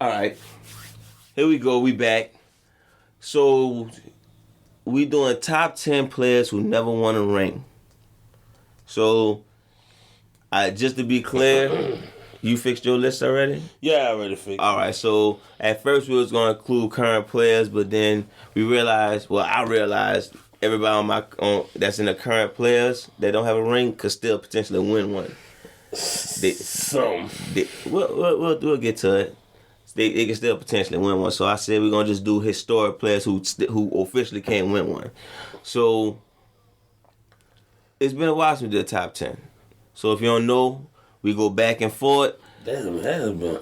All right. Here we go. We back. So, we doing top 10 players who never won a ring. So, just to be clear, you fixed your list already? Yeah, I already fixed it. All right. So, at first we was going to include current players, but then we realized, I realized everybody that's in the current players that don't have a ring could still potentially win one. We'll get to it. They can still potentially win one. So I said we're gonna just do historic players who officially can't win one. So it's been a while since we did top 10. So if you don't know, we go back and forth. That has been.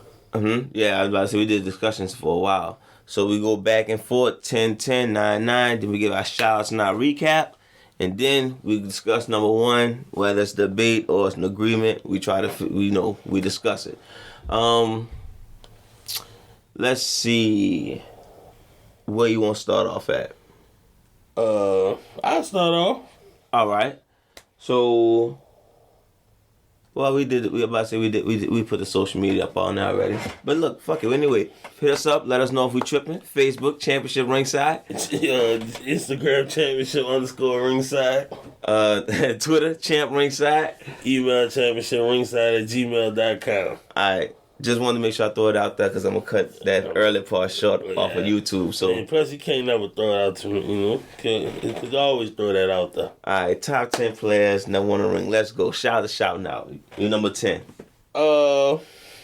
Yeah, I was about to say we did discussions for a while. So we go back and forth, 10, 10, 9, 9. Then we give our shout-outs and our recap. And then we discuss number one, whether it's debate or it's an agreement. We try to, we discuss it. Let's see where you want to start off at. I'll start off. All right. So, we put the social media up on there already. But look, fuck it. Anyway, hit us up. Let us know if we tripping. Facebook, Championship Ringside. Instagram, Championship _Ringside. Twitter, Champ Ringside. Email, championship_ringside@gmail.com. All right. Just wanted to make sure I throw it out there because I'm going to cut that early part short off of YouTube. So. And plus, you can't never throw it out to me, you know. Always throw that out there. All right, top 10 players, never won a ring. Let's go. Shout out. You're number 10.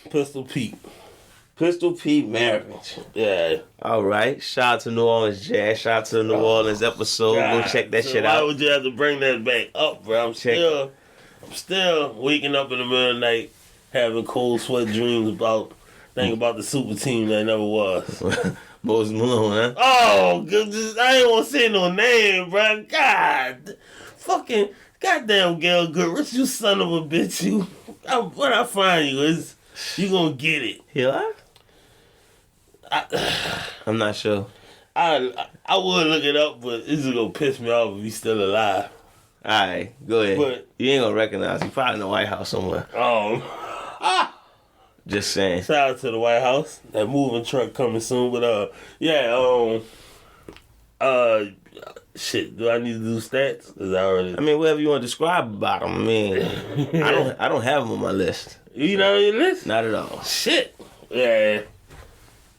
Pistol Pete. Pistol Pete Maravich. Yeah. All right. Shout out to New Orleans Jazz. Shout out to the New Orleans episode. God. Go check that shit why out. Why would you have to bring that back up, bro? I'm still waking up in the middle of the night having cold sweat dreams about the super team that never was. Moses Malone, huh? Oh, I ain't want to say no name, bro. God. Fucking goddamn Gail Goodrich, you son of a bitch, you. What I find you is you gonna get it. He alive? I'm not sure. I would look it up, but this is gonna piss me off if he's still alive. Alright, go ahead. But you ain't gonna recognize him. Probably in the White House somewhere. Just saying. Shout out to the White House. That moving truck coming soon. But shit. Do I need to do stats? I mean, whatever you want to describe about him. I mean, I don't have him on my list. You not on your list? Not at all. Shit.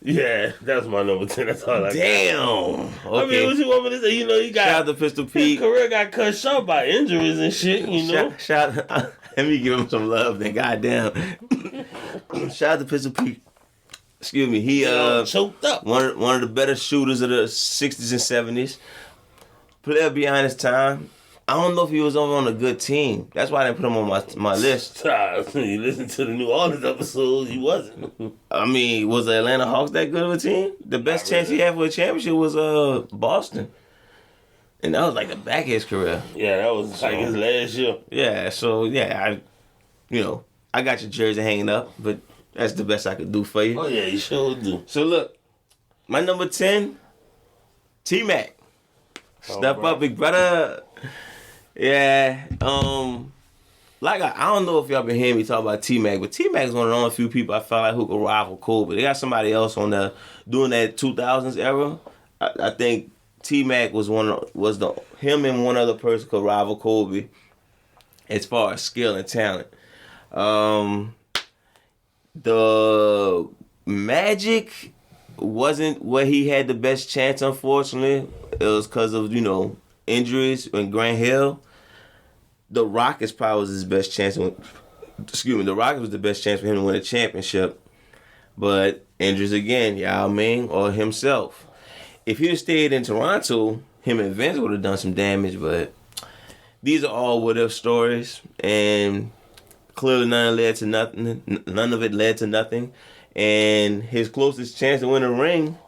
Yeah, that's my number 10. That's all I got. Damn. Okay. I mean, what you want me to say? You know, you got... Shout out to Pistol Pete. His career got cut short by injuries and shit, you know? Let me give him some love then. Goddamn. Shout out to Pistol Pete. Excuse me. He choked up. One of the better shooters of the 60s and 70s. Player behind his time. I don't know if he was on a good team. That's why I didn't put him on my list. You listen to the New Orleans episode, he wasn't. I mean, was the Atlanta Hawks that good of a team? The best chance he had for a championship was Boston. And that was like the back of his career. Yeah, that was like his last year. Yeah, so yeah, I got your jersey hanging up, but that's the best I could do for you. Oh yeah, you sure do. So look, my number 10, T-Mac. Step up, big brother. Yeah, like I don't know if y'all been hearing me talk about T-Mac, but T-Mac is one of the only few people I felt like who could rival Kobe. They got somebody else on there doing that 2000s era. I think T-Mac was him and one other person could rival Kobe as far as skill and talent. The Magic wasn't where he had the best chance, unfortunately. It was because of, injuries and Grant Hill. The Rockets probably was his best chance. The Rockets was the best chance for him to win a championship. But injuries again, Yao Ming or himself. If he'd have stayed in Toronto, him and Vince would have done some damage, but these are all what-if stories, and clearly none of it led to nothing. And his closest chance to win a ring,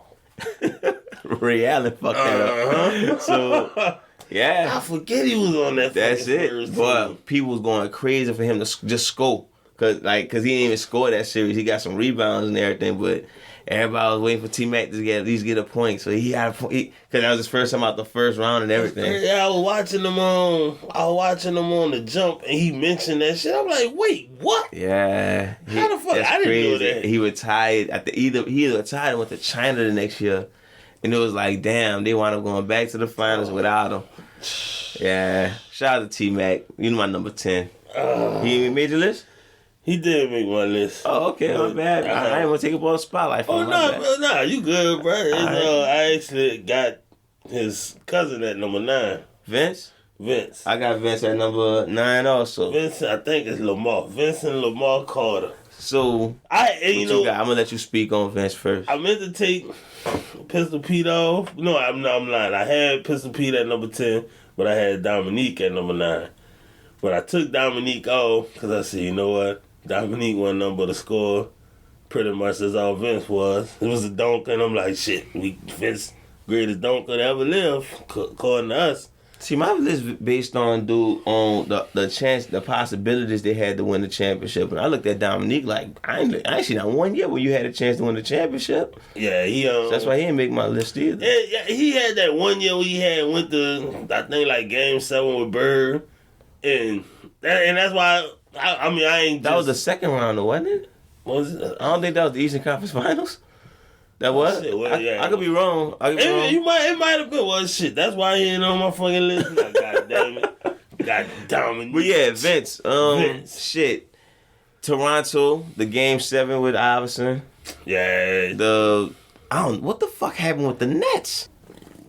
Ray Allen fucked that up. So, yeah. I forget he was on that. That's it. But people was going crazy for him to just score. cause he didn't even score that series. He got some rebounds and everything, but everybody was waiting for T-Mac to at least get a point. So he had a point, because that was his first time out the first round and everything. Yeah, I was watching him on the jump, and he mentioned that shit. I'm like, wait, what? Yeah. How the fuck? I didn't know that. He retired he either retired and went to China the next year. And it was like, damn, they wound up going back to the finals without him. Yeah. Shout out to T-Mac. You know my number 10. He made your list? He did make my list. Oh, okay. My bad. I didn't want to take up all the spotlight for him. Nah, you good, bro. I actually got his cousin at number 9. Vince. I got Vince at number 9 also. Vince, I think it's Lamar. Vincent Lamar Carter. So, I'm going to let you speak on Vince first. I meant to take Pistol Pete off. No, I'm lying. I had Pistol Pete at number 10, but I had Dominique at number 9. But I took Dominique off because I said, you know what? Dominique wasn't nothing but a score. Pretty much that's all Vince was. It was a dunker, and I'm like, shit, Vince, greatest dunker to ever live, according to us. See, my list based on the chance, the possibilities they had to win the championship. And I looked at Dominique like, I ain't seen that 1 year where you had a chance to win the championship. Yeah, so that's why he didn't make my list either. Yeah, he had that 1 year where he went to, I think, like Game 7 with Bird. And that's why, I ain't That was the second round, though, wasn't it? Was it? I don't think that was the Eastern Conference Finals. That was? Shit, well, I could be wrong. It might have been. Well, shit, that's why he ain't on my fucking list. God damn it. God damn it. But yeah, Vince. Shit. Toronto, the Game 7 with Iverson. Yeah. What the fuck happened with the Nets?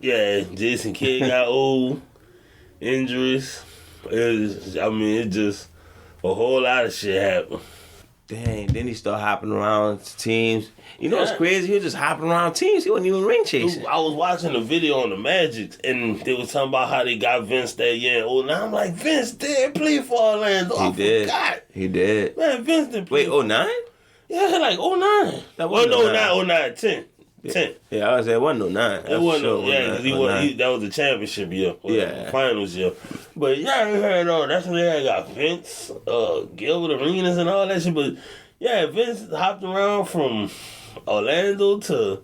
Yeah, Jason Kidd got old. Injuries. It just a whole lot of shit happened. Dang, then he started hopping around teams. You know what's crazy? He was just hopping around teams. He wasn't even ring chasing. I was watching a video on the Magic, and they was talking about how they got Vince that year. Oh, now I'm like, Vince did play for Orlando. He did. Man, Vince did play. Wait, 09? Yeah, like 09. That wasn't 09, 10. Yeah, I was at '09. It wasn't, because that was the championship year. The finals year. But yeah, I heard all. That's when they got Vince, Gilbert Arenas and all that shit. But yeah, Vince hopped around from Orlando to,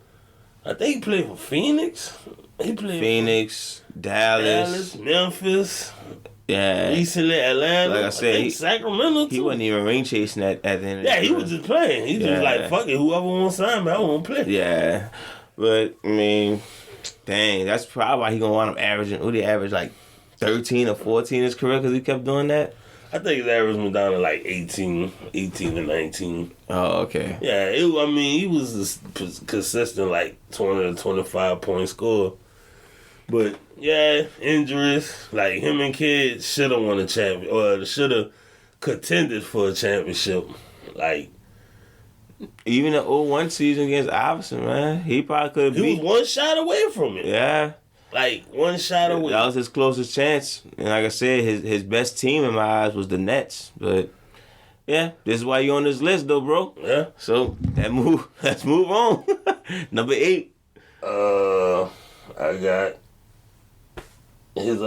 I think he played for Phoenix. He played Phoenix, Dallas, Memphis. Yeah. Recently Atlanta. Like I said, Sacramento too. He wasn't even ring chasing at the end of the he was just playing. He just like, fuck it, whoever wants to sign me, I want to play. Yeah. But, I mean, dang, that's probably why he going to wind up averaging, he averaged like 13 or 14 in his career because he kept doing that? I think his average went down to like 18 to 19. Oh, okay. Yeah, he was a consistent like 20 to 25 point score. But yeah, injuries. Like him and Kidd should have won a champion, or should have contended for a championship. Like even the 01 season against Iverson, man, he probably could have beat. He was one shot away from it. Yeah, like one shot away. That was his closest chance, and like I said, his best team in my eyes was the Nets. But yeah, this is why you're on this list, though, bro. Yeah. So let's move on. Number 8. I got his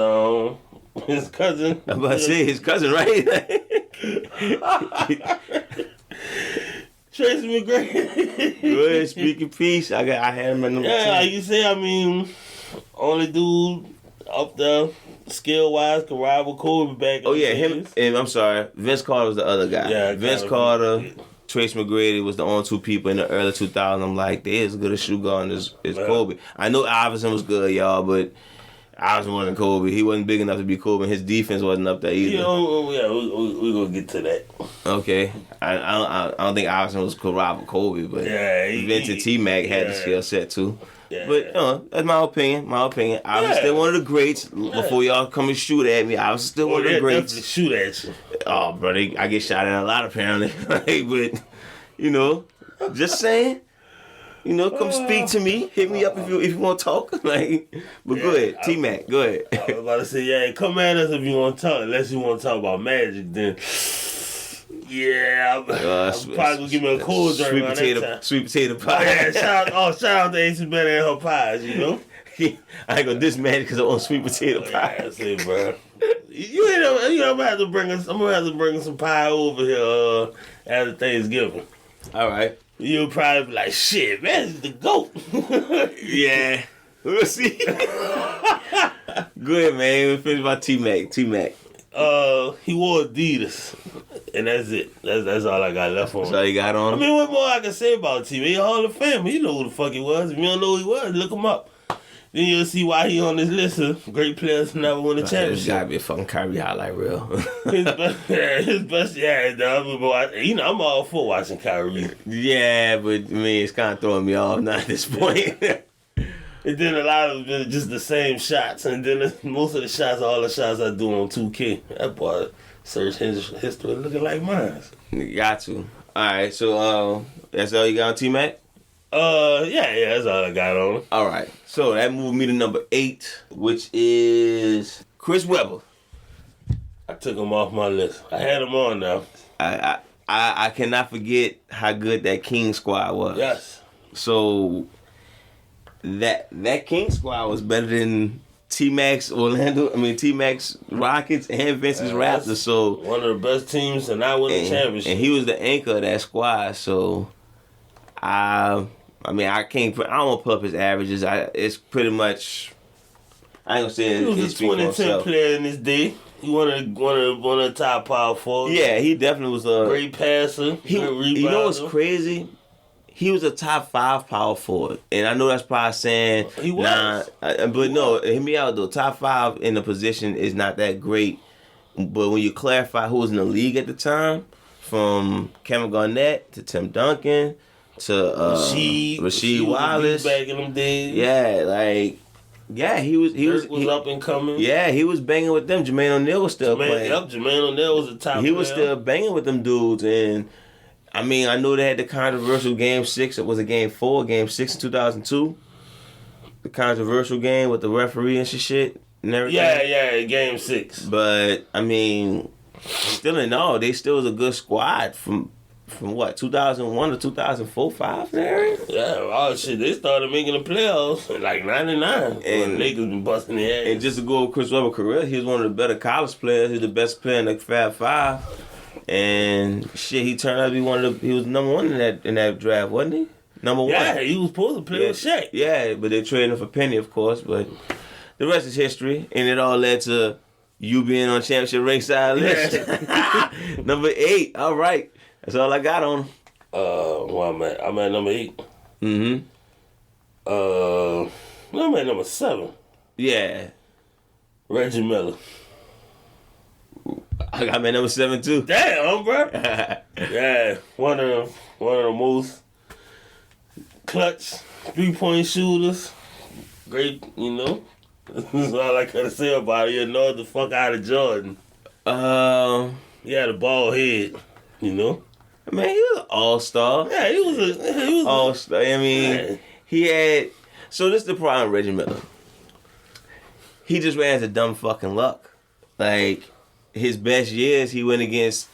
cousin. I'm about to say his cousin, right? Tracy McGrady. Good, speaking peace. I had him at number 10. Like you say, I mean, only dude up there skill wise could rival Kobe back. Oh yeah, him. And I'm sorry, Vince Carter was the other guy. Yeah, Vince Carter. Trace McGrady was the only two people in the early 2000s. I'm like, they as good a shoe guard as Kobe. I know Iverson was good, y'all, but Iverson wasn't Kobe. He wasn't big enough to be Kobe, and his defense wasn't up there either. We're going to get to that. Okay. I don't think Iverson could rival Kobe, but Vince and T-Mac had the skill set too. Yeah. But that's my opinion. Iverson's still one of the greats. Before y'all come and shoot at me, Iverson's still one of the greats. Definitely shoot at you. Oh, bro, I get shot at a lot apparently. But just saying. Come speak to me. Hit me up if you want to talk. But go ahead, T-Mac, go ahead. I was about to say, come at us if you want to talk. Unless you want to talk about Magic, then I'm probably gonna give me a cold drink on that time. Sweet potato pie. Shout out to Ace Bennett and her pies. I ain't gonna diss Magic because I want sweet potato pie. That's it, bro. I'm gonna have to bring some pie over here after Thanksgiving. All right. You'll probably be like, shit, man, this is the GOAT. Yeah. We'll see. Go ahead, man. We'll finish my T-Mac. He wore Adidas, and that's it. That's all I got left on. That's all you got on I him? mean, what more I can say about T? He a Hall of Fame. You know who the fuck he was. If you don't know who he was, look him up. Then you'll see why he on this list of great players who never won a There's championship. gotta be a fucking Kyrie highlight reel. his best, I'm all for watching Kyrie. Yeah, but I mean, it's kind of throwing me off now at this point. And then a lot of them just the same shots, and then most of the shots are all the shots I do on 2K. That boy search his history looking like mine. Got to. All right, so that's all you got on T-Mac? Yeah, that's all I got on him. All right, so that moved me to number 8, which is Chris Webber. I took him off my list. I had him on now. I cannot forget how good that King squad was. Yes. So that King squad was better than T-Mac's T-Mac's Rockets and Vince's Raptors. So one of the best teams to not win the championship. And he was the anchor of that squad. So I don't want to pull up his averages. It's pretty much, I ain't gonna say he was a 2010 player in his day. He one of the top power forwards. Yeah, he definitely was a great passer. Great rebounder. You know what's crazy? He was a top 5 power forward, and I know that's probably saying he was. No, hear me out though. Top 5 in the position is not that great, but when you clarify who was in the league at the time, from Kevin Garnett to Tim Duncan to Rasheed Wallace, back in them days. Yeah, he was up and coming. Yeah, he was banging with them. Jermaine O'Neal was still playing. Yep, Jermaine O'Neal was a top player. He was still banging with them dudes, and I know they had the controversial Game 6. It was a Game 4, Game 6 in 2002. The controversial game with the referee and shit and everything. Yeah, Game 6. But, still in all, they still was a good squad from what, 2001 to 2004, 5 there? Yeah, all shit. They started making the playoffs in like 99. And Lakers been busting their ass. And just to go with Chris Webber's career, he was one of the better college players. He was the best player in the Fab 5. And shit, he turned out to be he was number 1 in that draft, wasn't he? Number 1. Yeah, he was supposed to play with Shaq. Yeah, but they traded him for Penny, of course. But the rest is history, and it all led to you being on championship ringside list. Yeah. Number 8. All right, that's all I got on him. Well, I'm at number 8. Mm-hmm. I'm at number 7. Yeah. Reggie Miller. I got my number 7 too. Damn, bro. Yeah, one of the most clutch 3-point shooters. Great, That's all I gotta say about it. The fuck out of Jordan. He had a bald head, he was an all-star. Yeah, he was all-star. He had. So this is the problem with Reggie Miller. He just ran into dumb fucking luck. Like, his best years, he went against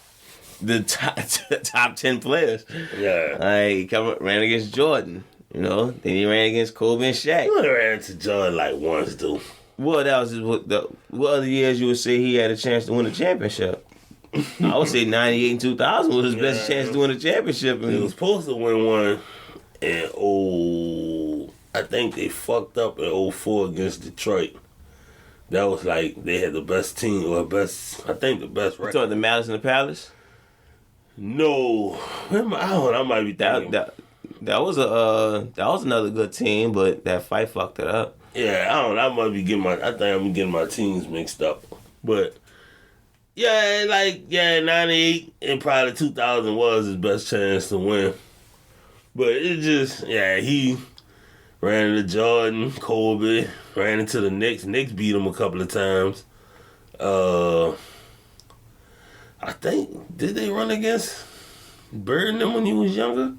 the top 10 players. Yeah. Like, he ran against Jordan, Then he ran against Kobe and Shaq. He only ran into Jordan like once, dude. Well, that was what other years you would say he had a chance to win a championship? I would say 98 and 2000 was his best chance to win a championship. He was supposed to win one in I think they fucked up in 04 against Detroit. That was like they had the best team the best record. You talking the Malice in the Palace? No, I might be thinking. That was another good team, but that fight fucked it up. Yeah, I might be I think I'm getting my teams mixed up. But yeah, 98 and probably 2000 was his best chance to win. But it just, he ran into Jordan, Kobe, ran into the Knicks. Knicks beat him a couple of times. I think, did they run against Bird and them when he was younger?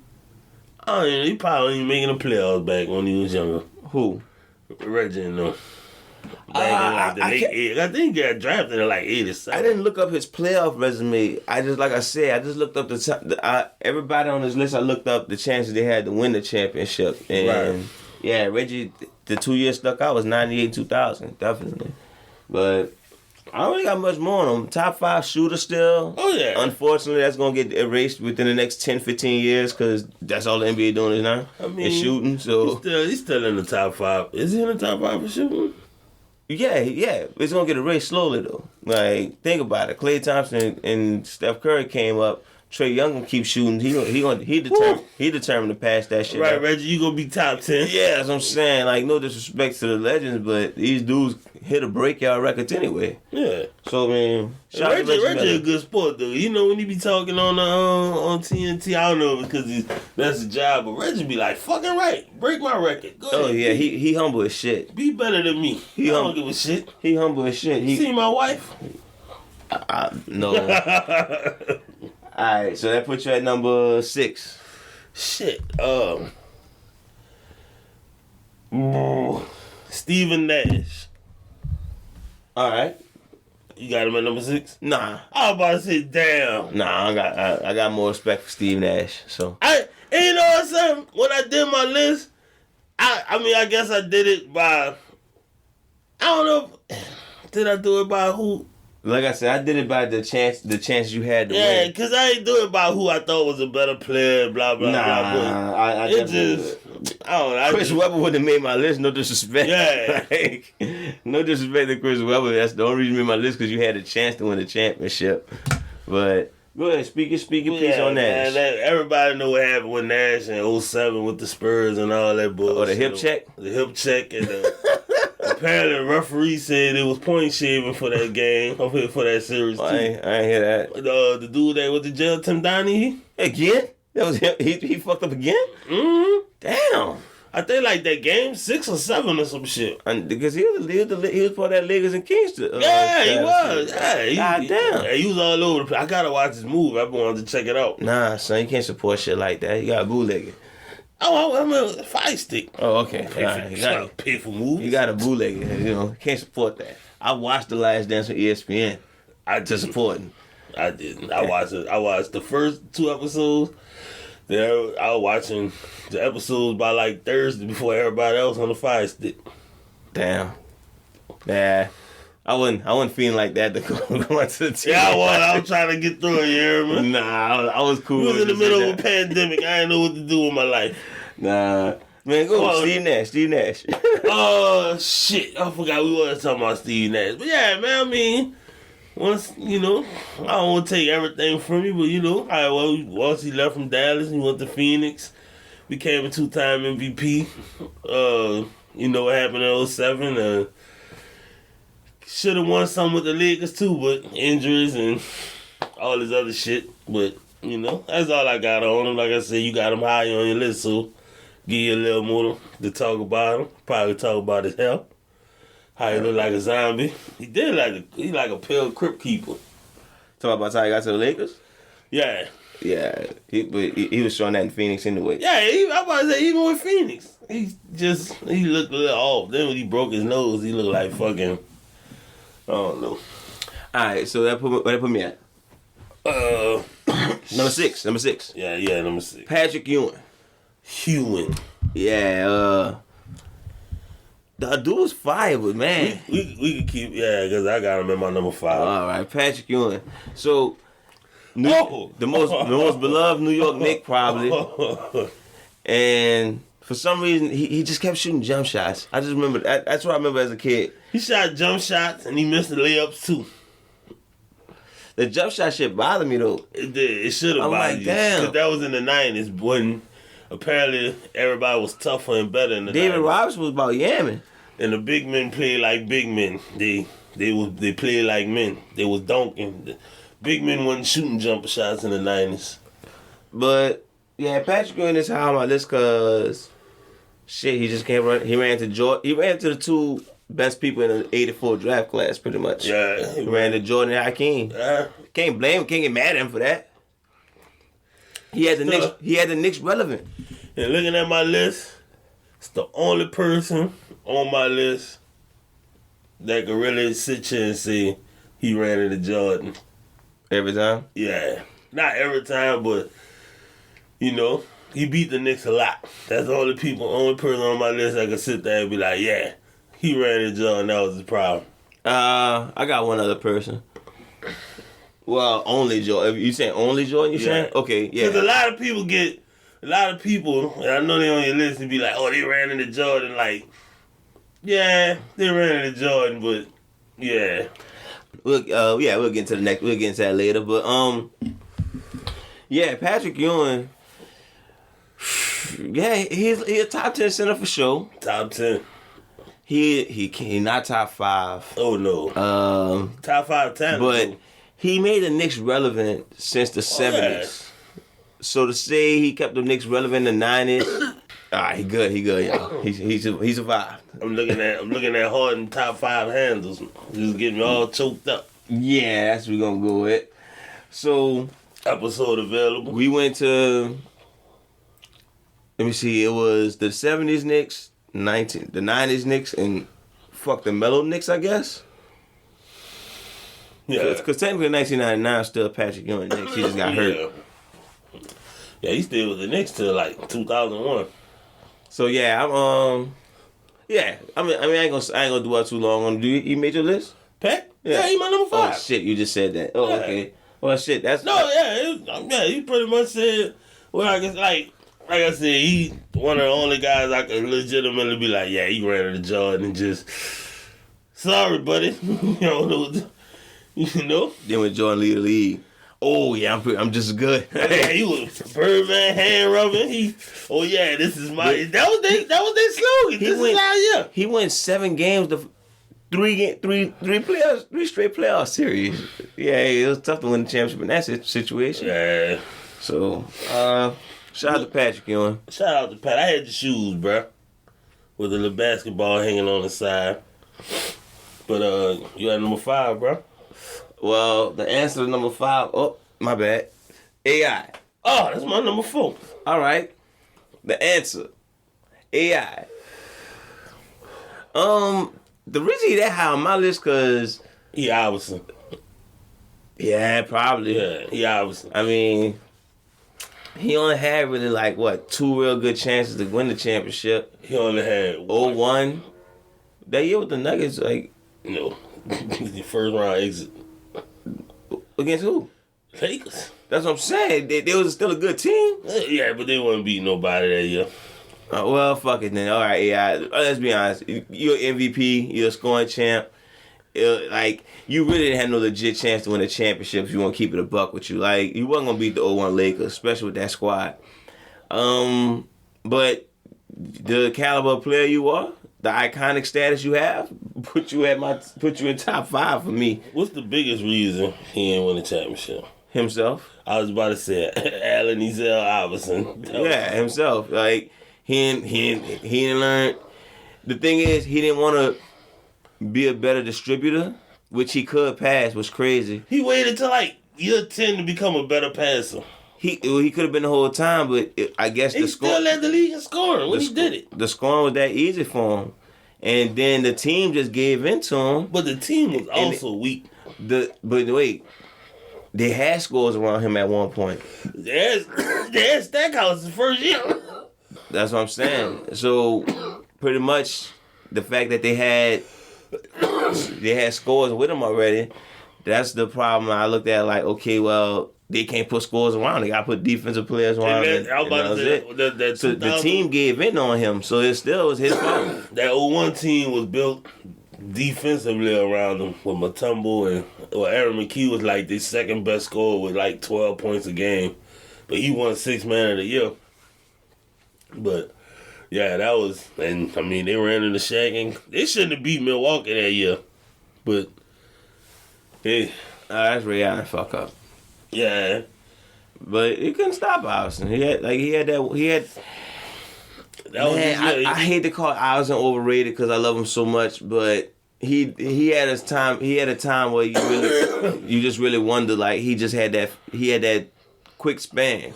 Oh, yeah, he probably ain't making the playoffs back when he was younger. Who? Reggie and them. Back in the late 80s. I think he got drafted in 87. I didn't look up his playoff resume. I just looked up everybody on this list. I looked up the chances they had to win the championship. And yeah, Reggie, the 2 years stuck out was 98, 2000, definitely. But I don't really got much more on them. Top 5 shooter still. Oh, yeah. Unfortunately, that's gonna get erased within the next 10, 15 years because that's all the NBA doing is now. I mean, it's shooting. So he's still in the top 5. Is he in the top 5 for shooting? yeah, it's gonna get erased slowly though. Like think about it. Klay Thompson and Steph Curry came up. Trey Young gonna keep shooting. He determined to pass that shit. Right, up. Reggie, you gonna be top 10. Yeah, that's what I'm saying. Like no disrespect to the legends, but these dudes hit a breakout records anyway. Yeah. So man, shout out to Reggie a good sport though. You know when he be talking on TNT, I don't know because that's a job, but Reggie be like, fucking right, break my record. Go ahead. Yeah, he humble as shit. Be better than me. I don't give a shit. He humble as shit. You see my wife? No. Alright, so that puts you at number 6. Shit. Stephen Nash. Alright. You got him at number 6? Nah. I was about to say, damn. Nah, I got more respect for Steve Nash. So And you know what, son? When I did my list, I guess I did it by, I don't know, did I do it by who? like I said, I did it by the chance you had to Yeah, win. because I ain't do it by who I thought was a better player, blah, blah, blah. I It just, I don't know. Chris Webber wouldn't have made my list, no disrespect. Yeah. Like, no disrespect to Chris Webber. That's the only reason you made my list because you had a chance to win the championship. But go ahead, speak your piece on Nash. Man, everybody know what happened with Nash in 07 with the Spurs and all that bullshit. Or the hip check? The hip check. And apparently the referee said it was point shaving for that game, for that series too. I ain't hear that. The dude that went to jail, Tim Donahue. Again? That was him. He fucked up again? Mm-hmm. Damn. I think like that game 6 or 7 or some shit. Because he was part of that Lakers and Kings. He was. Yeah, God damn. Yeah, he was all over the place. I gotta watch this movie. I've been wanting to check it out. Nah, son, you can't support shit like that. You got bootleg it. Oh, I'm a Fire Stick. Oh, okay. Pay for movies. You got a bootleg it. Can't support that. I watched The Last Dance on ESPN. To support it. I didn't. I watched it. I watched the first 2 episodes. Then I was watching the episodes by like Thursday before everybody else on the Fire Stick. Damn. Yeah. I wasn't feeling like that to go to the team. Yeah, I was trying to get through it, you hear me? Nah, I was cool. We was in the middle of a pandemic. I didn't know what to do with my life. Nah. Man, go Steve Nash. Oh, shit. I forgot we were talking about Steve Nash. But yeah, man, I mean, once, I don't want to take everything from you, but, once he left from Dallas, he went to Phoenix, became a 2-time MVP. You know what happened in 07. Should have won some with the Lakers, too, but injuries and all this other shit. But, that's all I got on him. Like I said, you got him high on your list, so give you a little more to talk about him. Probably talk about his health. How he look like a zombie. He like a pale crypt keeper. Talk about how he got to the Lakers? Yeah. Yeah. He was showing that in Phoenix anyway. Yeah, I'm about to say, even with Phoenix, he looked a little off. Then when he broke his nose, he looked like fucking, I don't know. Alright, so that put me at? Number 6. Yeah, number 6. Patrick Ewing. Yeah, the dude's fire, but man. We could keep, because I got him in my number 5. All right, Patrick Ewing. So, the most beloved New York Knick probably. And for some reason, he just kept shooting jump shots. I just remember, that's what I remember as a kid. He shot jump shots and he missed the layups too. The jump shot shit bothered me though. It did. It should have bothered you. Damn. Because that was in the 90s when apparently everybody was tougher and better in the David 90s. Robinson was about yamming. And the big men played like big men. They played like men. They was dunking. The big men wasn't shooting jump shots in the 90s. But yeah, Patrick Ewing is high on my list because shit, he just can't run. He ran to the 2 best people in the '84 draft class, pretty much. Yeah, he ran to Jordan and Hakeem. Yeah. Can't get mad at him for that. He had the Knicks relevant. And looking at my list, it's the only person on my list that could really sit here and say he ran into Jordan. Every time? Yeah. Not every time, but, He beat the Knicks a lot. That's the only person on my list I can sit there and be like, yeah, he ran the joint and that was his problem. I got one other person. Well, only Jordan. You saying only Jordan? You saying? Okay, yeah. Because a lot of people, and I know they on your list and be like, oh, they ran into Jordan. Like, yeah, they ran into Jordan, but yeah. We'll get into the next. We'll get into that later. But yeah, Patrick Ewing. Yeah, he's a top 10 center for sure. Top 10. He not top 5. Oh no. Top 5 talent. But he made the Knicks relevant since the 70s. Yeah. So to say he kept the Knicks relevant in the 90s, he good, y'all. He survived. I'm looking at Harden top 5 handles. Just getting me all choked up. Yeah, that's what we're gonna go with. So episode available. We went to, let me see, it was the 70s Knicks, the 90s Knicks, and the Melo Knicks, I guess. Yeah. Because technically 1999 still Patrick Ewing Knicks. He just got hurt. Yeah, he still was the Knicks till like 2001. So yeah, I mean, I ain't gonna dwell too long on. You made your list? Pat? Yeah, he my number 5. Oh shit, you just said that. Oh yeah. Okay. Well shit, that's he pretty much said. Well, I guess like I said, he one of the only guys I could legitimately be like, yeah, he ran into Jordan and just sorry, buddy, you know. Then when Jordan lead the league. Oh yeah, I'm just good. Yeah, he was Birdman hand rubbing. This is my. That was their slogan. He went 7 games to three straight playoff series. Yeah, it was tough to win the championship in that situation. Yeah. So, shout out to Patrick Ewing. Shout out to Pat. I had the shoes, bro, with a little basketball hanging on the side. But you had number 5, bro. Well, the answer to number 5. Oh, my bad. AI. Oh, that's my number 4. All right. The answer. AI. The reason he that high on my list, cause he Iverson. Yeah, probably. Yeah, he Iverson. I mean, he only had really 2 real good chances to win the championship. He only had 0-1. That year with the Nuggets, no, the first round exit. Against who? Lakers. That's what I'm saying. They was still a good team. Yeah, but they wouldn't beat nobody that year. Well, fuck it then. All right, yeah. Let's be honest. You're MVP. You're a scoring champ. You really didn't have no legit chance to win a championship if you want to keep it a buck with you. You wasn't going to beat the 0-1 Lakers, especially with that squad. But the caliber of player you are, the iconic status you have, put you in top 5 for me. What's the biggest reason he ain't win a championship? Himself. I was about to say Allen Ezell Iverson. Yeah, himself. He didn't learn. The thing is, he didn't want to be a better distributor, which he could pass. Was crazy. He waited till year 10 to become a better passer. He could have been the whole time, but I guess he still led the league in scoring when he did it. The scoring was that easy for him, and then the team just gave in to him. But the team was also weak. But wait, they had scores around him at one point. They had Stackhouse the first year. That's what I'm saying. So pretty much the fact that they had scores with them already, that's the problem. I looked at okay, well, they can't put scores around. They got to put defensive players around. So the team gave in on him. So it still was his fault. That 01 team was built defensively around him with Mutombo and Aaron McKee was the second best scorer with 12 points a game. But he won 6th man of the year. But yeah, that was, and I mean, they ran into Shaq and they shouldn't have beat Milwaukee that year. But hey, that's Ray Allen fuck up. Yeah, but he couldn't stop Iverson. He had I hate to call Iverson overrated because I love him so much, but he had his time. He had a time where you just really wonder he had that quick span.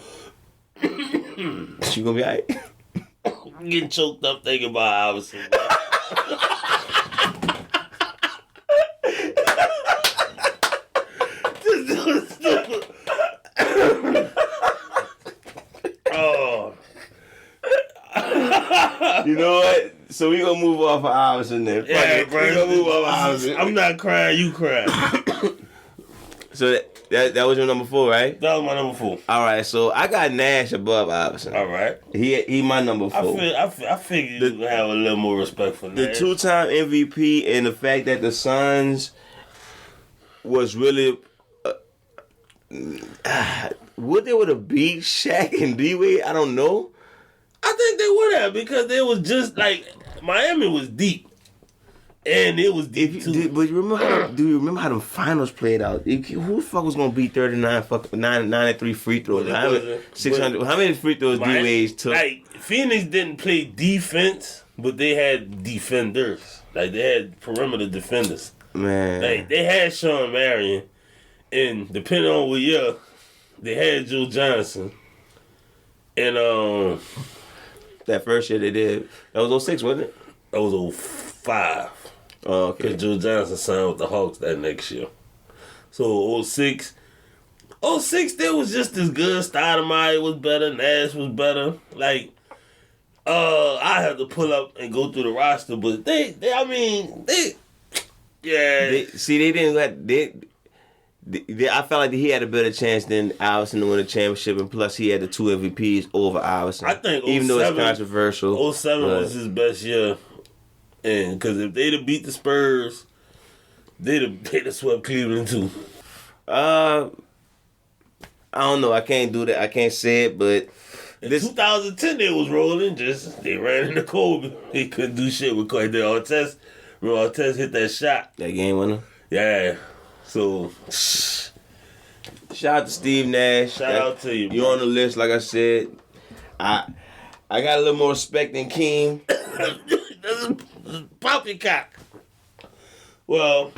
You gonna be alright? I'm getting choked up thinking about Iverson. You know what? So we gonna move off of Iverson then. Yeah, bro. We gonna move off of Iverson. I'm not crying, you cry. So that was your number 4, right? That was my number 4. All right, so I got Nash above Iverson. All right. He my number 4. I figured you would have a little more respect for The Nash. 2-time MVP and the fact that the Suns was really would they would have beat Shaq and D-Wade? I don't know. I think they would have because they was just like Miami was deep. And it was deep too. But do you remember how the finals played out? Who the fuck was gonna beat 93 free throws? How many free throws D-Wade took? Like Phoenix didn't play defense, but they had defenders. Like they had perimeter defenders. Man, Like they had Sean Marion, and depending on what year, they had Joe Johnson. And that first year they did. That was 06, wasn't it? that was 05. Oh, okay. Because Joe Johnson signed with the Hawks that next year. So 06, they was just as good. Stoudemire was better. Nash was better. Like, I had to pull up and go through the roster, but they I felt like he had a better chance than Iverson to win a championship, and plus he had the 2 MVPs over Iverson. I think even though it's controversial, 07 was his best year. And because if they'd have beat the Spurs, they'd have swept Cleveland too. I don't know. I can't do that. I can't say it, but in 2010 they was rolling. They ran into Kobe. They couldn't do shit with Kobe. Artest hit that shot. That game winner. Yeah. So shout out to Steve Nash. Shout out to you. You're on the list, like I said. I got a little more respect than Keem. Poppycock. Well,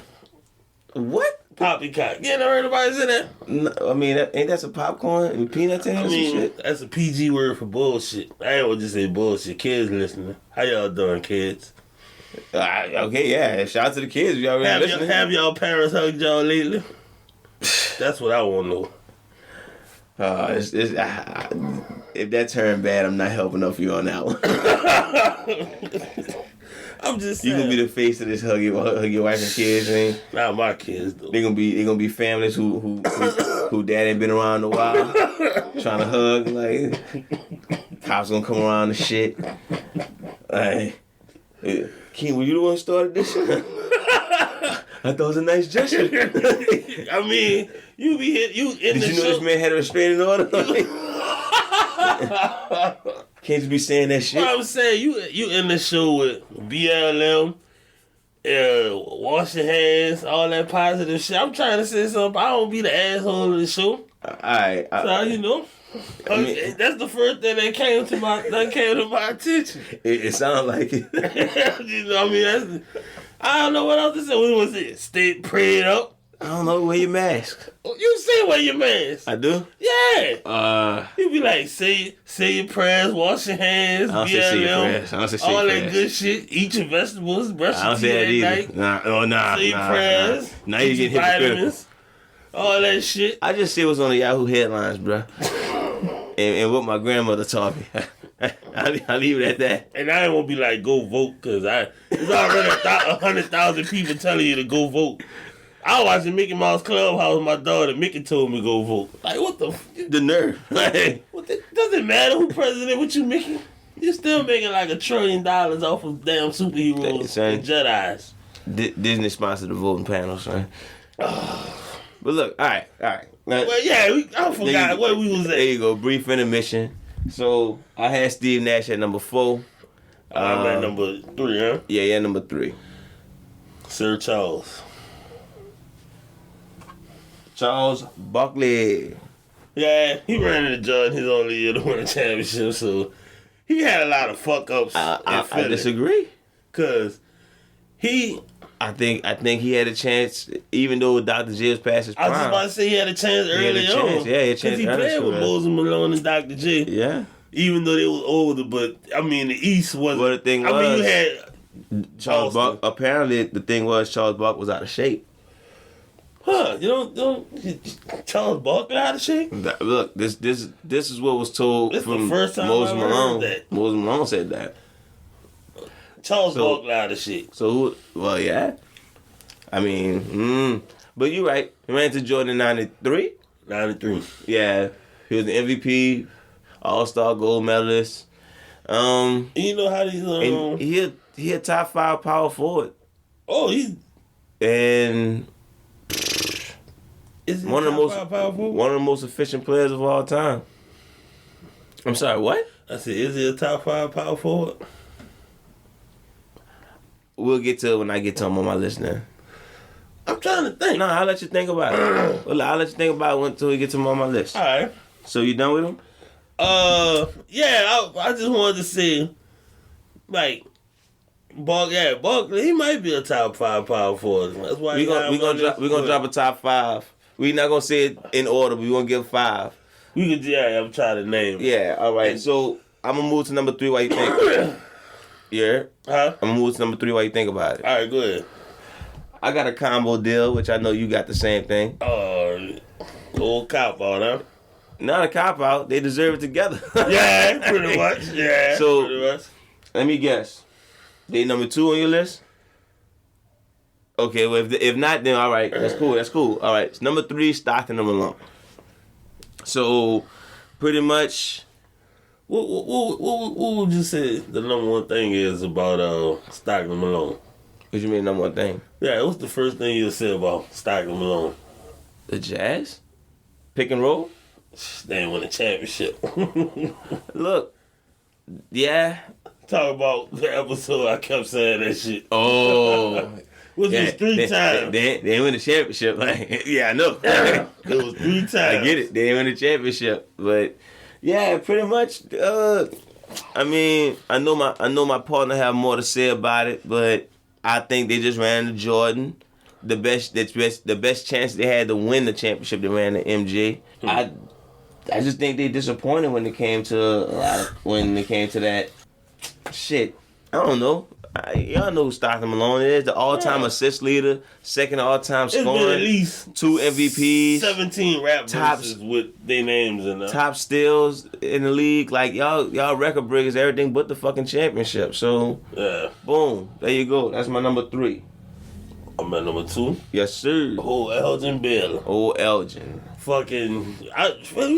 what? Poppycock. You never heard anybody say that? No, I mean, ain't that some popcorn and peanuts in some shit? That's a PG word for bullshit. I ain't gonna just say bullshit. Kids listening. How y'all doing, kids? Okay, yeah. Shout out to the kids. Y'all really listening? Have y'all parents hugged y'all lately? That's what I want to know. If that turned bad, I'm not helping up for you on that one. I'm just saying. You gonna be the face of this hug your wife and kids thing. Not my kids though. They gonna be families who dad ain't been around in a while, trying to hug. Like cops gonna come around and shit. Like, Keem, were you the one who started this shit? I thought it was a nice gesture. I mean, you be hit. You in Did the you know show? this man had a restraining order? Can't you be saying that shit? Well, I'm saying you in the show with BLM, washing hands, all that positive shit. I'm trying to say something. I don't be the asshole of the show. Alright. So you know, that's the first thing that came to my attention. It sounds like it. You know, I don't know what else to say. What was it? Stay prayed up. I don't know. Wear your mask. You say wear your mask. I do. Yeah. You be like say your prayers, wash your hands, I don't say your prayers. I don't say all prayers. that good shit. Eat your vegetables, brush I don't your say teeth that at either. night. Say your prayers. Now you get hypocritical. All that shit. I just see what's on the Yahoo headlines, bro. and what my grandmother taught me. I'll leave it at that. And I ain't gonna be like, go vote, because there's already 100,000 people telling you to go vote. I was watching Mickey Mouse Clubhouse with my daughter. Mickey told me go vote. Like, what the... The nerve. Doesn't matter who president with you, Mickey. You're still making like $1 trillion off of damn superheroes and Jedis. Disney sponsored the voting panel, son. But look, all right. Well, yeah, I forgot where we was at. There you go, brief intermission. So, I had Steve Nash at number 4. I'm at number 3, huh? Yeah, number 3. Sir Charles Barkley. Yeah, he ran into Jordan his only year to win a championship, so he had a lot of fuck ups. I disagree. Cause I think he had a chance, even though Dr. J was past his prime. I was just about to say he had a chance early on. Yeah, he had a chance. Because he played with Moses Malone and Dr. J. Yeah. Even though they was older, but I mean the East wasn't. Well, the thing was, you had Charles Buck. Apparently, the thing was Charles Buck was out of shape. Huh? You don't Charles Barkley out of shape? Look, this is what was told This from the first time Moses I ever Malone. heard that. Moses Malone said that. Charles Barkley out of shape. So, well, yeah. I mean, but you're right. He ran to Jordan in 93. 93. Yeah, he was the MVP, All-Star gold medalist. You know how these And he a top 5 power forward. Oh, he's And is he one of the top most five power forward? one of the most efficient players of all time. I'm sorry, what? I said, is he a top 5 power forward? We'll get to it when I get to him on my list now. I'm trying to think. No, I'll let you think about it. Well, I'll let you think about it until we get to him on my list. All right. So you done with him? Yeah, I just wanted to say, like, Barkley, he might be a top 5 power forward. That's why We're gonna drop a top 5. We're not gonna say it in order, but we're gonna give 5. We could, yeah, I'm trying to name. Yeah, all right. So I'm gonna move to number 3 while you think. Yeah? Huh? I'm gonna move to number 3 while you think about it. All right, go ahead. I got a combo deal, which I know you got the same thing. Old cop out, huh? Not a cop out. They deserve it together. Yeah, pretty much. Yeah, So- pretty much. Let me guess. They number 2 on your list? Okay, well, if not, then all right. That's cool. All right. Number 3, Stockton and Malone. So, pretty much, What would you say the number one thing is about Stockton Malone? what you mean number 1 thing? Yeah, what's the first thing you said about Stockton Malone? The Jazz? Pick and roll? They ain't won a championship. Look, yeah. Talk about the episode I kept saying that shit. Oh. Which was 3 times. They didn't win the championship. Like, yeah, I know. It was 3 times. I get it. They didn't win the championship. But, yeah, pretty much, I mean, I know my partner have more to say about it, but I think they just ran to Jordan. The best chance they had to win the championship, they ran to MJ. I just think they disappointed when it came to that shit. I don't know. Y'all know who Stockton Malone is, the all-time assist leader, second all-time It's been scoring, at least 2 MVPs, 17 rap Tops- verses with their names in them. top steals in the league. Like y'all record breakers, everything but the fucking championship. So Yeah. boom, there you go. That's my number 3. I'm at number 2. Yes, sir. Oh, Elgin Baylor. Old Elgin. We've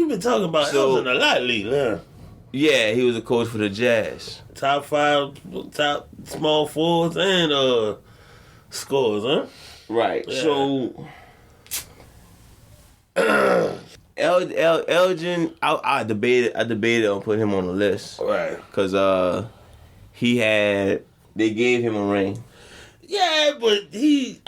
been talking about So- Elgin a lot lately, huh? Yeah, he was a coach for the Jazz. Top 5, top small forwards and scores, huh? Right. Yeah. So Elgin, I debated on putting him on the list Right. because they gave him a ring. Yeah, but he's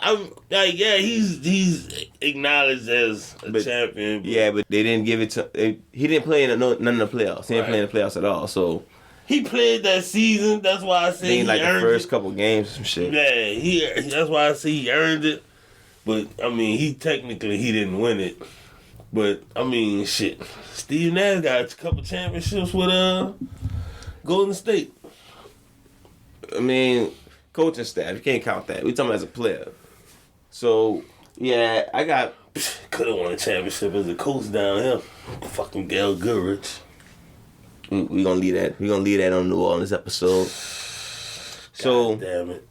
acknowledged as a champion. But Yeah, but they didn't give it to. He didn't play in none of the playoffs. He didn't play in the playoffs at all. So he played that season. That's why I say he he like the earned first it. couple games or some shit. Yeah, that's why I say he earned it. But I mean, he didn't win it. But I mean, shit. Steve Nash got a couple championships with Golden State. I mean, coaching staff, you can't count that. We talking about as a player. So yeah, I got. Could have won a championship as a coach down here. Fucking Gail Goodrich. We gonna leave that. We gonna leave that on New Orleans episode. So God damn it.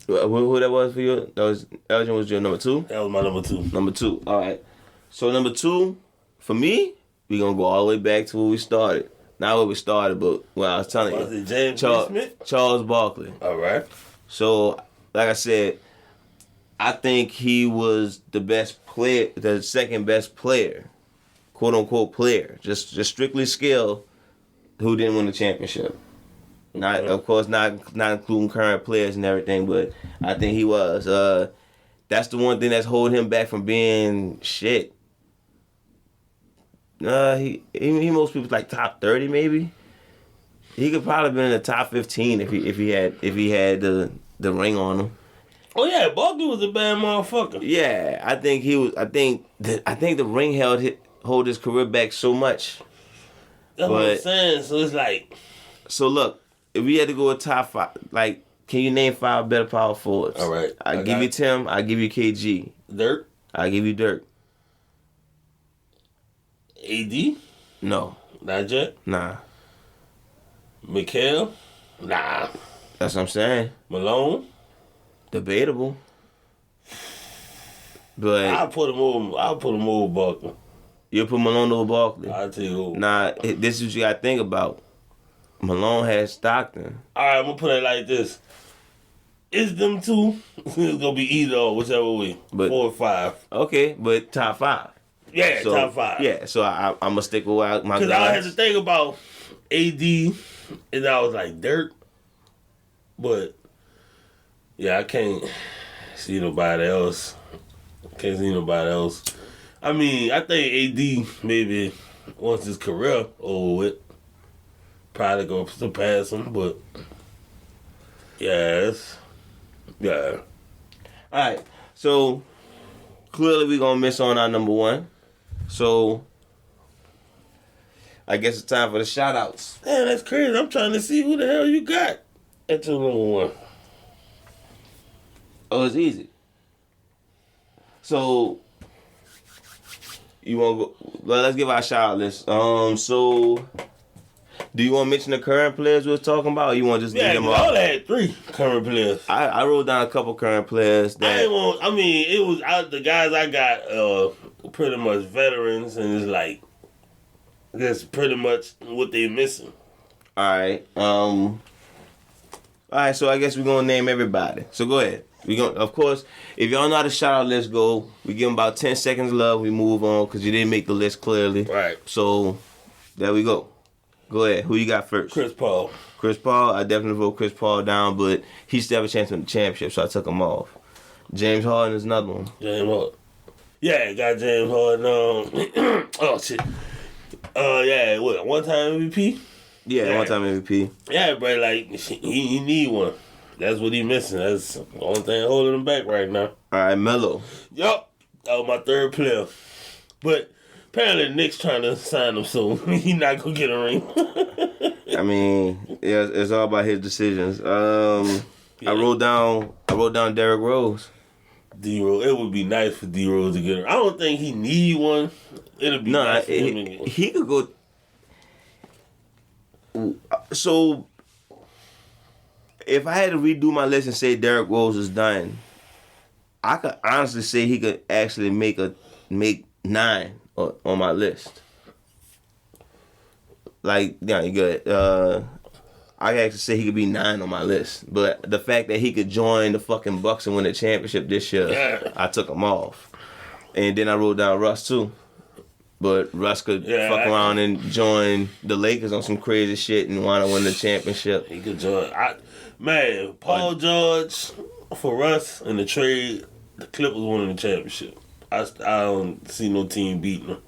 who that was for you? That was Elgin. Was your number 2? That was my number 2. Number 2. All right. So number 2 for me, we gonna go all the way back to where we started. Not where we started, but where I was telling Was you. it James Smith? Charles Barkley. All right. So, like I said, I think he was the best player, the second best player, quote unquote player, just strictly skill, who didn't win the championship. Not, of course, not including current players and everything, but I think he was. That's the one thing that's holding him back from being shit. He most people's like top 30 maybe. He could probably been in the top 15 if he had the ring on him. Oh yeah, Barkley was a bad motherfucker. Yeah, I think he was. I think the ring hold his career back so much. That's what I'm But- saying. So it's like, So look, if we had to go with top 5, like, can you name 5 better power forwards? All right, I I give got you it. Tim. I give you KG. Dirk. I give you Dirk. AD? No. Not yet. Nah. Mikhail? Nah. That's what I'm saying. Malone? Debatable. But I'll put him over Buckner. you'll put Malone over Barkley. I'll tell you who. Nah, this is what you gotta think about. Malone has Stockton. Alright, I'm gonna put it like this. It's them two. It's gonna be either or, whichever way. But- 4 or 5. Okay, but top 5. Yeah, So, top 5. Yeah, so I'm gonna stick with my Because I had to guys. think about AD, and I was like, Dirk. But, yeah, I can't see nobody else. I mean, I think AD maybe once his career over with, probably gonna surpass him, but yes. Yeah. Alright, so clearly we're gonna miss on our number 1. So I guess it's time for the shout outs. Man, that's crazy. I'm trying to see who the hell you got at your number 1. Oh, it's easy. So you want to go? Well, let's give our shout out list. So do you want to mention the current players we was talking about, or you want to just Yeah, leave them we all off? had 3 current players. I wrote down a couple current players that It was the guys I got pretty much veterans, and it's like that's pretty much what they missing. all right. All right, so I guess we're gonna name everybody. So go ahead. Of course, if y'all know how the shout out list go, we give them about 10 seconds love. We move on because you didn't make the list clearly. Right. So there we go. Go ahead. Who you got first? Chris Paul. Chris Paul. I definitely vote Chris Paul down, but he still have a chance to win the championship, so I took him off. James Harden is another one. James Harden. Yeah, got James Harden. Oh shit. Yeah, what? One time MVP. Yeah, one-time MVP. Yeah, bro. Like he need one. That's what he missing. That's the only thing holding him back right now. All right, Melo. Yup. That was my 3rd player. But apparently the Knicks trying to sign him soon. He not gonna get a ring. I mean, yeah, it's all about his decisions. I wrote down Derrick Rose. D-Rose. It would be nice for D-Rose to get a I don't think he need one. It'll be nice for him to get. He could go. So, if I had to redo my list and say Derrick Rose is done, I could honestly say he could actually make 9 on my list. Like, yeah, you good. I could actually say he could be 9 on my list. But the fact that he could join the fucking Bucks and win the championship this year, Yeah. I took him off. And then I wrote down Russ too. But Russ could fuck around and join the Lakers on some crazy shit and want to win the championship. He could join. Paul George for Russ in the trade, the Clippers winning the championship. I don't see no team beating them.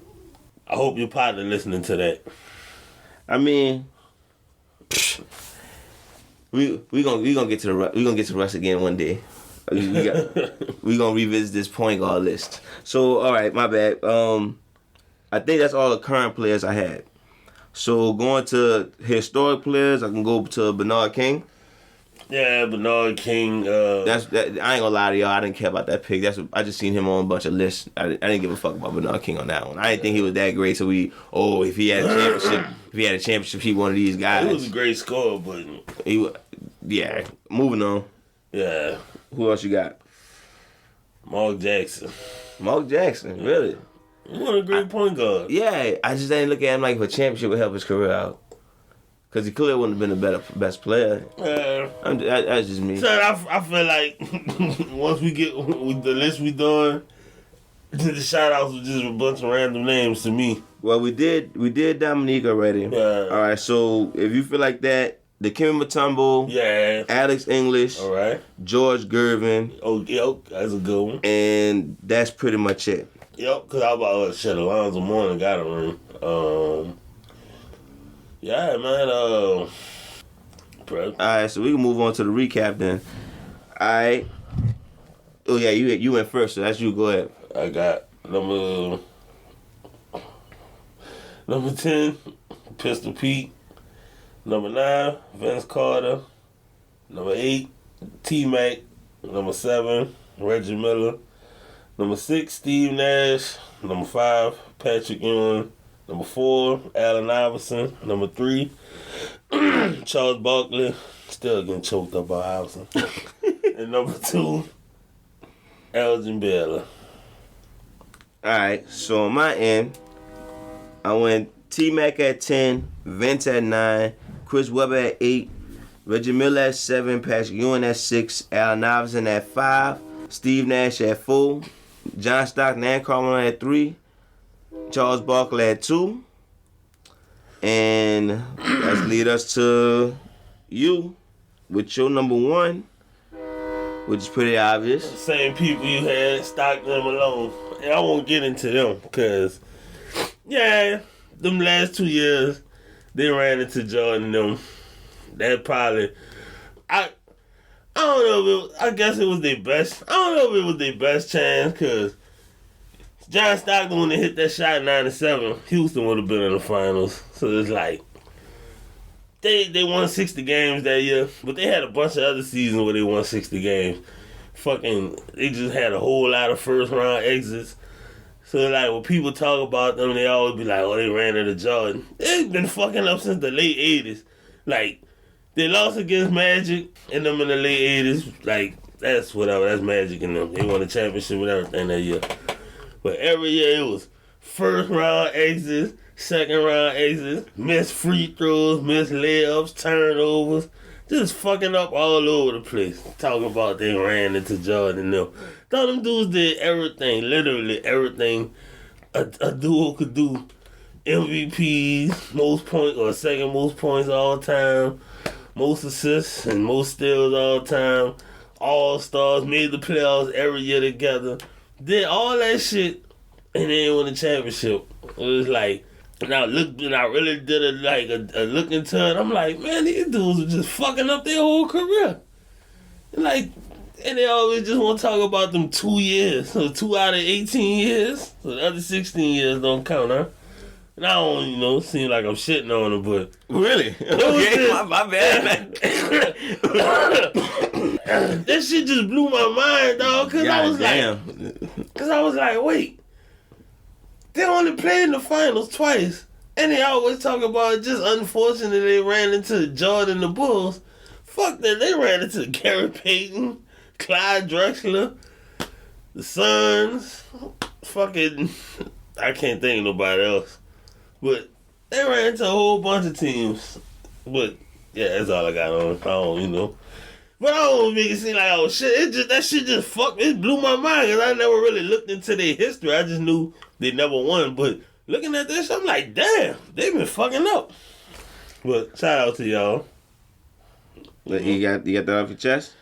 I hope your partner listening to that. I mean, we gonna get to Russ again one day. We gonna revisit this point guard list. So all right, my bad. I think that's all the current players I had. So going to historic players, I can go to Bernard King. Yeah, Bernard King. I ain't gonna lie to y'all. I didn't care about that pick. I just seen him on a bunch of lists. I didn't give a fuck about Bernard King on that one. I didn't think he was that great. So if he had a championship, he one of these guys. He was a great scorer, but yeah. Moving on. Yeah. Who else you got? Mark Jackson. Mark Jackson, really? He was a great point guard. Yeah, I just didn't look at him like if a championship would help his career out. Because he clearly wouldn't have been the best player. Yeah. That's just me. So I feel like once we get with the list we doing, the shout outs were just a bunch of random names to me. Well, we did Dominique already. Yeah. All right, so if you feel like that, the Dikembe Mutombo, Yeah. Alex English, All right. George Gervin, Oh, yep. That's a good one. and that's pretty much it. Yep. Because I was about to shit. Alonzo Mourning got a ring. Yeah, man. Bro. All right, so we can move on to the recap then. All right. Oh yeah, you went first, so that's you. Go ahead. I got number 10, Pistol Pete. Number 9, Vince Carter. Number 8, T-Mac. Number 7, Reggie Miller. Number 6, Steve Nash. Number 5, Patrick Ewing. Number 4, Allen Iverson. Number 3, Charles Barkley. Still getting choked up by Iverson. And number 2, Elgin Baylor. Alright, so on my end, I went T-Mac at 10, Vince at 9, Chris Webber at 8, Reggie Miller at 7, Patrick Ewing at 6, Allen Iverson at 5, Steve Nash at 4, John Stockton and Carmelo at 3, Charles Barkley at 2, and let's lead us to you with your number 1, which is pretty obvious. Same people you had, Stockton and Malone. And I won't get into them because, yeah, them last 2 years, they ran into Jordan and them. That probably, I don't know if I guess it was their best. I don't know if it was their best chance because John Stockton, when they hit that shot in 97, Houston would have been in the finals. So it's like, they won 60 games that year, but they had a bunch of other seasons where they won 60 games. They just had a whole lot of first round exits. So like when people talk about them, they always be like, oh, they ran into Jordan. They've been fucking up since the late 80s. Like, they lost against Magic and them in the late 80s. Like, that's whatever, that's Magic in them. They won the championship with everything that year. But every year it was first round exits, second round exits, missed free throws, missed layups, turnovers. Just fucking up all over the place. Talking about they ran into Jordan and them. Thought them dudes did everything, literally everything a duo could do. MVPs, most points or second most points all time, most assists and most steals all time, all-stars, made the playoffs every year together. Did all that shit and they won the championship. It was like, and I really did a look into it. I'm like, man, these dudes are just fucking up their whole career. And they always just want to talk about them 2 years. So 2 out of 18 years. So the other 16 years don't count, huh? And I don't, seem like I'm shitting on them, but... Really? Okay, my bad. That shit just blew my mind, dog. Because I was like, wait. They only played in the finals twice. And they always talk about just unfortunately they ran into Jordan and the Bulls. Fuck that. They ran into Gary Payton, Clyde Drexler, the Suns. Fucking, I can't think of nobody else. But they ran into a whole bunch of teams. But, yeah, that's all I got on. I don't. But I don't make it seem like, oh shit, that shit just it blew my mind because I never really looked into their history. I just knew they never won. But looking at this, I'm like, damn, they been fucking up. But shout out to y'all. You got that off your chest?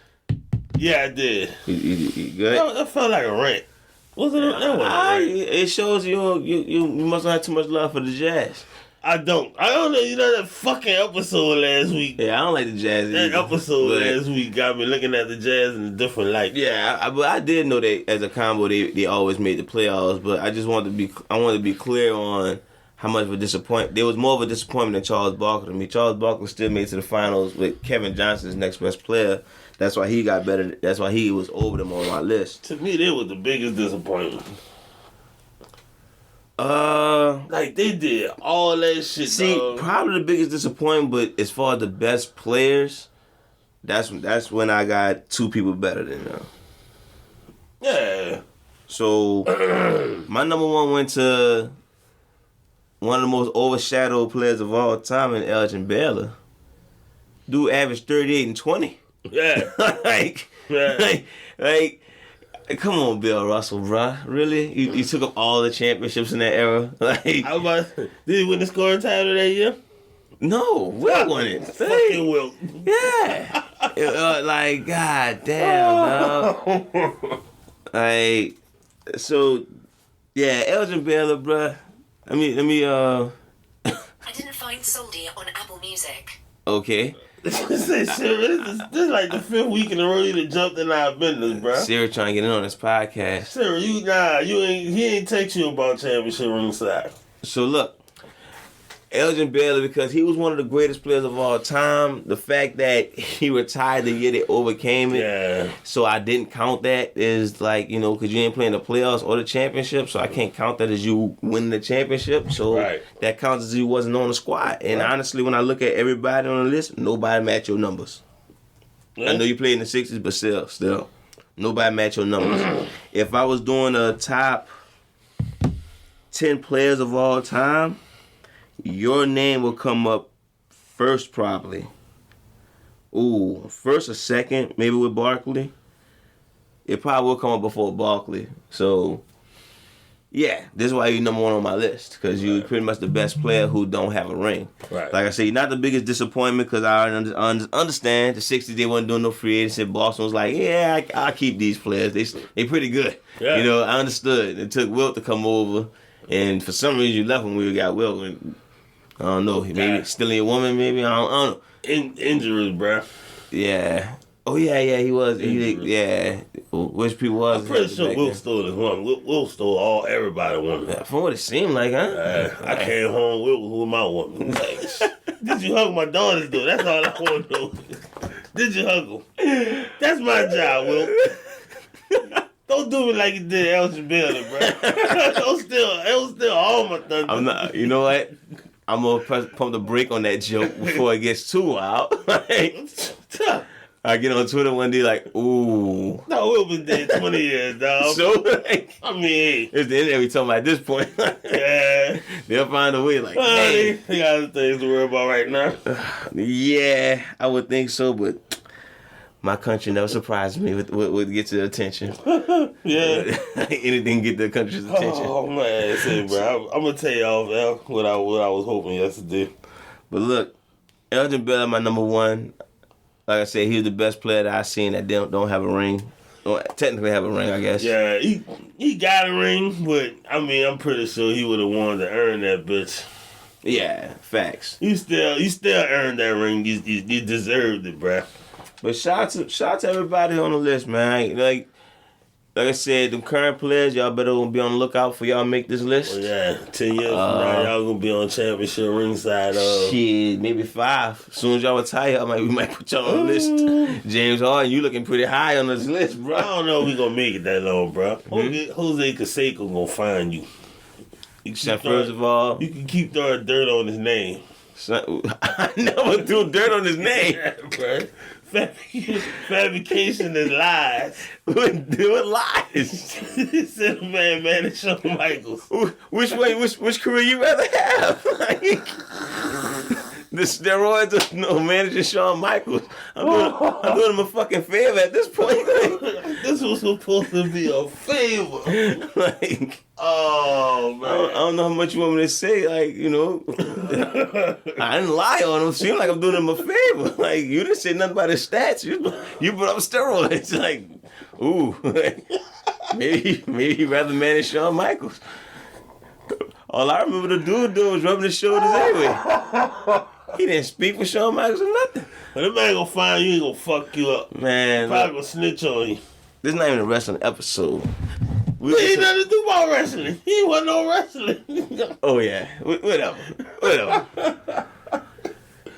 Yeah, I did. You good? That felt like a rant. Wasn't it? That wasn't a rant. It shows you must not have too much love for the Jazz. I don't know, that fucking episode last week. Yeah, I don't like the Jazz either. That episode last week got me looking at the Jazz in a different light. Yeah, but I did know that as a combo they always made the playoffs, but I just wanted to be clear on how much of a disappointment. There was more of a disappointment than Charles Barkley to me. Charles Barkley still made it to the finals with Kevin Johnson's next best player. That's why he got better. That's why he was over them on my list. To me, they was the biggest disappointment. They did all that shit. See, probably the biggest disappointment, but as far as the best players, that's when I got two people better than them. Yeah. So my number 1 went to one of the most overshadowed players of all time in Elgin Baylor. Dude averaged 38 and 20. Yeah. like, come on, Bill Russell, bruh. Really? You took up all the championships in that era? Did he win the scoring title that year? No, Will won it. Fucking Will. Yeah. God damn, dog. Elgin Baylor, bruh. Let me I didn't find Soldi on Apple Music. Okay. This is like the 5th week in a row you done jumped in our business, bro. Sarah trying to get in on this podcast. Sarah, he ain't text you about championship ringside. So look, Elgin Baylor, because he was one of the greatest players of all time. The fact that he retired the year they overcame it, Yeah. so I didn't count that as like, you know, because you ain't playing the playoffs or the championship, so I can't count that as you winning the championship. So Right. that counts as you wasn't on the squad. And honestly, when I look at everybody on the list, nobody match your numbers. Yeah. I know you played in the 60s, but still, nobody match your numbers. If I was doing a top 10 players of all time, your name will come up first probably. Ooh, first or second, maybe with Barkley. It probably will come up before Barkley. So, yeah, this is why you're number one on my list, because you're pretty much the best player who don't have a ring. Right. Like I say, not the biggest disappointment, because I understand the 60s, they wasn't doing no free agency. Boston was like, yeah, I'll keep these players. They pretty good. Yeah. You know, I understood. It took Wilt to come over, and for some reason you left when we got Wilt. And I don't know, maybe stealing your woman, maybe? I don't know. Injuries, bruh. Yeah. Oh, yeah, he was. Yeah. Which people was? I'm pretty sure Will stole his woman. Will stole everybody woman. Yeah, from what it seemed like, huh? I came home with my woman. Like, did you hug my daughters, though? That's all I want to know. Did you hug them? That's my job, Will. Don't do me like you did Elgin Baylor, bro. It was still all my thunder. I'm not. You know what? I'm gonna pump the brake on that joke before it gets too wild. I get on Twitter one day like, ooh. No, Will been dead 20 years, dog. So, like, I mean, it's the end every time at this point. yeah. They'll find a way, like, They hey. got other things to worry about right now. Yeah, I would think so, but my country never surprised me with get your attention. Yeah. Anything get the country's attention. Oh, man. Say, bro, I'm going to tell y'all what I was hoping yesterday. But look, Elgin Baylor, my number one. Like I said, he's the best player that I've seen that don't have a ring. Don't technically have a ring, I guess. Yeah, he got a ring, but, I mean, I'm pretty sure he would have wanted to earn that bitch. Yeah, facts. You still earned that ring. You deserved it, bruh. But shout out to everybody on the list, man. Like I said, them current players, y'all better gonna be on the lookout for y'all make this list. Oh, yeah, 10 years from now, y'all gonna be on championship ringside. Shit, maybe 5. As soon as y'all retire, we might put y'all on the list. James Harden, you looking pretty high on this list, bro. I don't know if we gonna make it that long, bro. Jose Canseco gonna find you. First of all, you can keep throwing dirt on his name. I never threw dirt on his name. Yeah, bro. Fabrication is lies. Doing lies. Said the man is Shawn Michaels. Which career you rather have? Like, the steroids or managing Shawn Michaels? I'm doing him a fucking favor at this point. This was supposed to be a favor. Like, oh man, I don't know how much you want me to say. Like, you know, I didn't lie on him. Seemed like I'm doing him a favor. Like, you didn't say nothing about his stats. You put up steroids. Like, ooh, maybe he'd rather manage Shawn Michaels. All I remember the dude doing was rubbing his shoulders anyway. He didn't speak for Shawn Michaels or nothing. But that man gonna find you, he gonna fuck you up. Man, Probably gonna snitch on you. this is not even a wrestling episode. He ain't nothing to do about wrestling. He wasn't no wrestling. Oh yeah, whatever.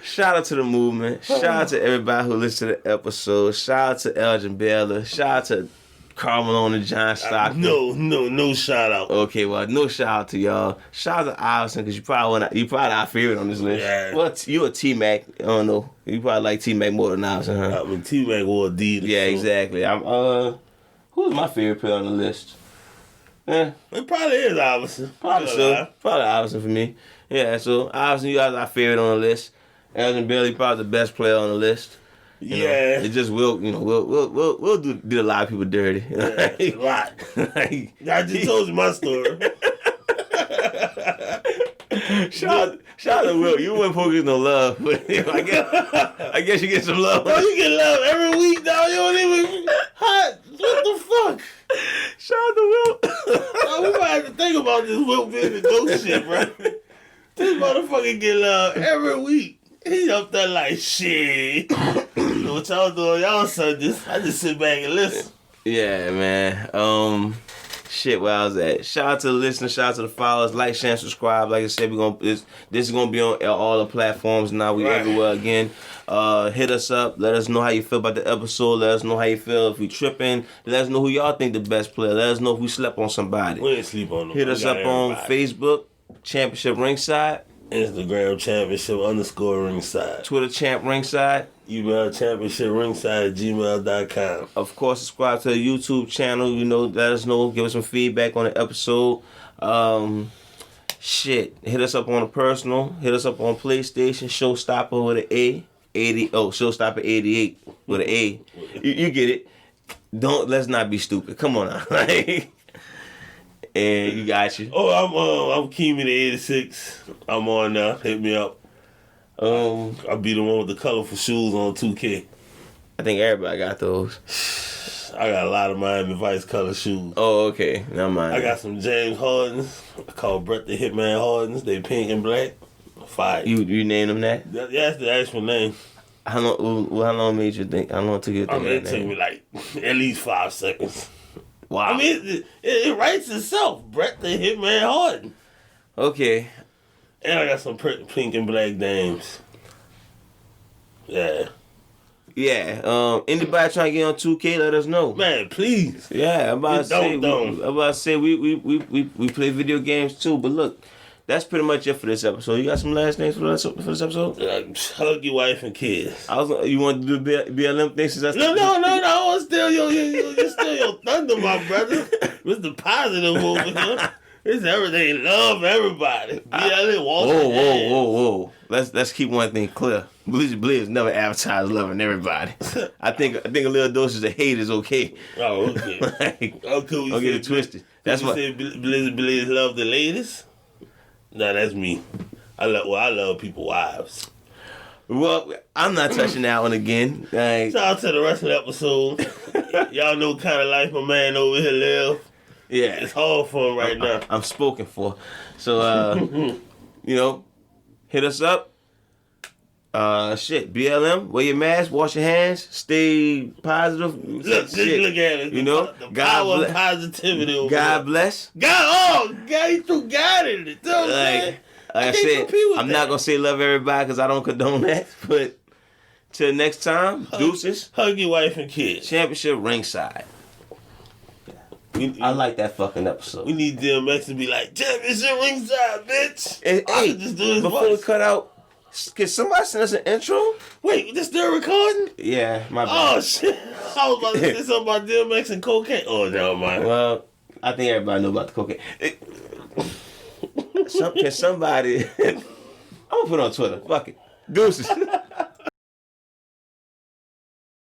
Shout out to the movement. Shout out to everybody who listened to the episode. Shout out to Elgin Baylor. Shout out to Carmelo and John Stockton. No shout out. Okay, well, no shout out to y'all. Shout out to Iverson, because you probably our favorite on this list. Yeah. Well, you a T-Mac. I don't know. You probably like T-Mac more than Iverson, huh? I mean, T-Mac wore Adidas. Yeah, exactly. Who's my favorite player on the list? It probably is Iverson. Probably so. Probably Iverson for me. Yeah, so Iverson, you guys are our favorite on the list. Elgin Baylor, probably the best player on the list. You know, it just will, we'll do a lot of people dirty. Yeah, a lot. Like, I just told you my story. shout out to Will. You wouldn't focus no love, but I guess you get some love. Oh, you get love every week, dog. You don't even hot. What the fuck? Shout out to Will. Oh, we might have to think about this Will being the dope shit, bro. This motherfucker get love every week. He up there like, shit. What y'all doing? Y'all Sundays. I just sit back and listen. Yeah, man. Shit, where I was at. Shout out to the listeners, shout out to the followers. Like, share, and subscribe. Like I said, this is gonna be on all the platforms now. We everywhere again. Hit us up. Let us know how you feel about the episode. Let us know how you feel if we tripping. Let us know who y'all think the best player. Let us know if we slept on somebody. We ain't sleep on them. Hit us up on Facebook, Championship Ringside. Instagram championship_ringside. Twitter champ Ringside. Email championship_ringside@gmail.com. Of course, subscribe to the YouTube channel. You know, let us know. Give us some feedback on the episode. Hit us up on a personal. Hit us up on PlayStation. Showstopper with an A. Showstopper 88 with an A. You get it. Let's not be stupid. Come on now. And you got you. Oh, I'm Keem in the 86. I'm on now. Hit me up. I'll be the one with the colorful shoes on 2K. I think everybody got those. I got a lot of Miami Vice color shoes. Oh, okay. Not mine. I got some James Hardens. I call Brett the Hitman Hardens. They pink and black. Fire. You named them that? That's the actual name. How long made you think? How long took you to think it took me like at least 5 seconds. Wow. I mean, it writes itself. Brett the Hitman Harden. Okay. And I got some pink and black dames. Yeah. Yeah. Anybody trying to get on 2K, let us know. Man, please. Yeah, I'm about to say we play video games too. But look, that's pretty much it for this episode. You got some last names for this episode? Hug your wife and kids. You want to do BLM things? Since No. I want to steal you're still your thunder, my brother. Mr. Positive over here. It's everything. Love everybody. BLM, whoa. Let's keep one thing clear. Blizzy Blaze never advertised loving everybody. I think a little doses of hate is okay. Oh, okay. Don't get it twisted. That's what. You say Blizzy Blaze love the ladies? No, that's me. I love people wives. Well, I'm not touching that one again. Shout out to the rest of the episode. Y'all know what kind of life my man over here live. Yeah. It's hard for him right now. I'm spoken for. So, hit us up. BLM, wear your mask, wash your hands, stay positive. Look at it. The power of positivity. God bless. God, he threw God in it. Like I said, I'm not going to say love everybody because I don't condone that. But till next time, deuces. Hug your wife and kids. Championship Ringside. I like that fucking episode. We need DMX to be like, Championship Ringside, bitch. Hey, just do this before we cut out, can somebody send us an intro? Wait, this still recording? Yeah, my bad. Oh, shit. I was about to say something about DMX and cocaine. Oh, no, man. Well, I think everybody know about the cocaine. Can somebody... I'm going to put it on Twitter. Fuck it. Deuces.